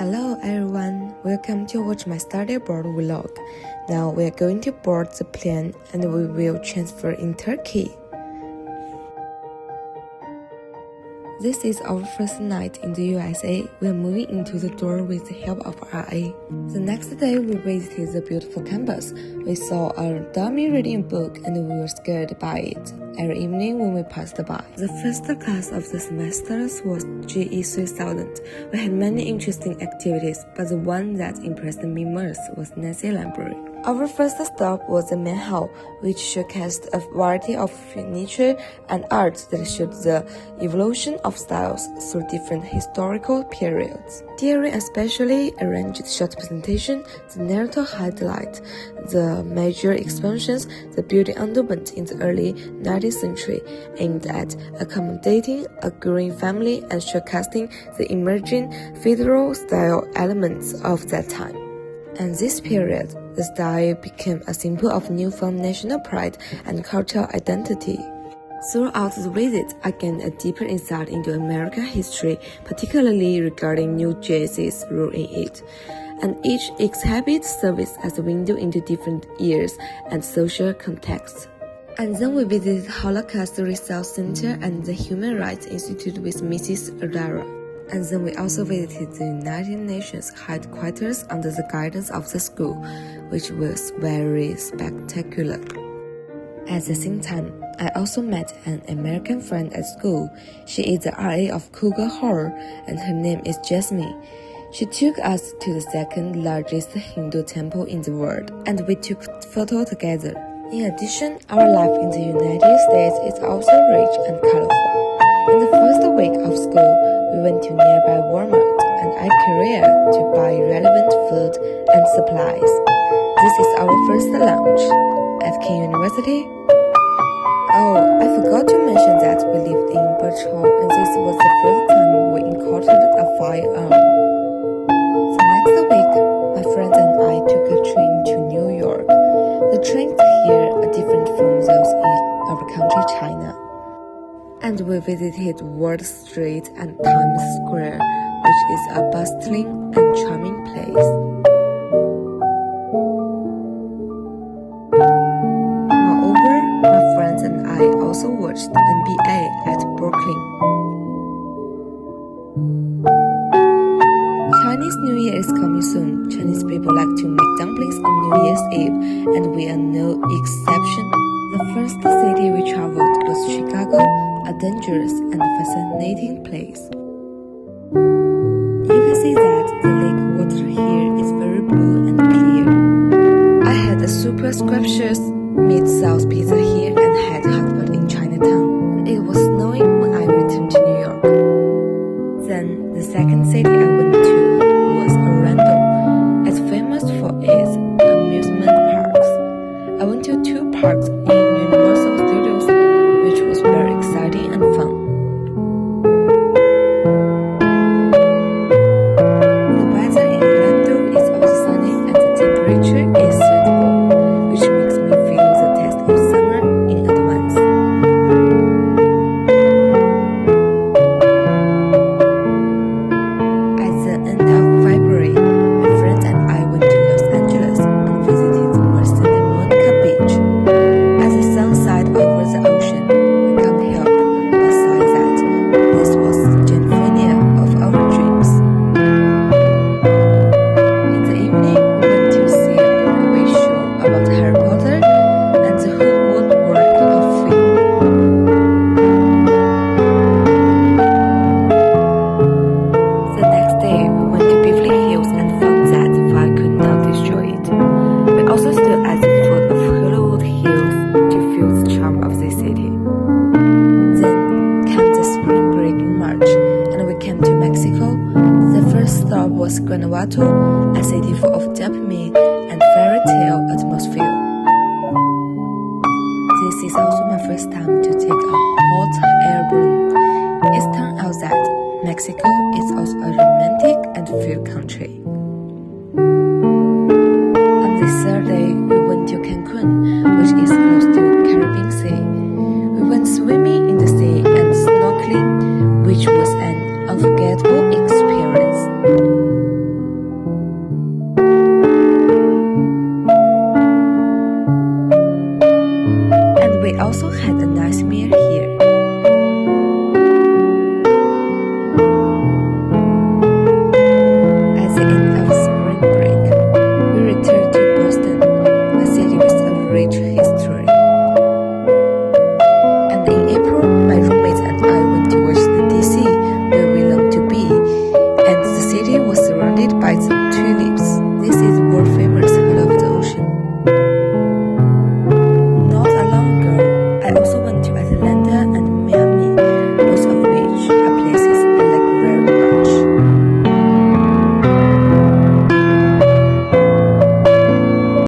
Hello everyone, welcome to watch my study abroad vlog. Now we are going to board the plane and we will transfer in Turkey. This is our first night in the USA. We are moving into the door with the help of RA. The next day we visited the beautiful campus. We saw a dummy reading book and we were scared by it every evening when we passed by. The first class of the semester was GE 3000. We had many interesting activities, but the one that impressed me most was Nancy Library. Our first stop was the main hall, which showcased a variety of furniture and art that showed the evolution of styles through different historical periods. During a specially arranged short presentation, the narrator highlighted the major expansions the building underwent in the early 19th century, aimed at accommodating a growing family and showcasing the emerging federal-style elements of that time. And this period, the style became a symbol of newfound national pride and cultural identity. Throughout the visit, I gained a deeper insight into American history, particularly regarding New Jersey's role in it. And each exhibit serves as a window into different eras and social contexts. And then we visited Holocaust Research Center and the Human Rights Institute with Mrs. Adara. And then we also visited the United Nations headquarters under the guidance of the school, which was very spectacular. At the same time, I also met an American friend at school. She is the RA of Cougar Hall, and her name is Jasmine. She took us to the second largest Hindu temple in the world, and we took photos together. In addition, our life in the United States is also rich and colorful. In the first week of school, we went to nearby Walmart and IKEA to buy relevant food and supplies. This is our first lunch at King University. Oh, I forgot to mention that we lived in Birchall and this was the first time we encountered a firearm. The next week, my friends and I took a train to New York. The trains here are different from those in our country, China. And we visited Wall Street and Times Square, which is a bustling and charming place. Moreover, my friends and I also watched NBA at Brooklyn. Chinese New Year is coming soon. Chinese people like to make dumplings on New Year's Eve, and we are no exception. The first city we traveled was Chicago, a dangerous and fascinating place. You can see that the lake water here is very blue and clear. I had a super scrumptious Mid-South pizza here and had hot in Chinatown. It was snowing when I returned to New York. Then, the second city I went to was Orlando. It's famous for its amusement parks. I went to 2 parks in Universal Studios, which was very exciting and fun. The weather in Orlando is also sunny and the temperature is suitable, which makes me feel the taste of summer in advance. At the end of February, my friends and I went to Los Angeles and visited Santa Monica Beach. As the sun set over the ocean, we can't help but say that this was the California of our dreams. In the evening, we went to see a Broadway show about Harry Potter and the whole world of film. The next day, we went to Beverly Hills and found that fire could not destroy it. We also stood at the foot of Hollywood Hills to feel the charm of the city. Then came the spring break in March, and we came to Mexico. The first stop was Guanajuato, a city full of dopamine and fairy tale atmosphere. This is also my first time to take a hot air balloon. It turned out that Mexico is also a romantic and free country.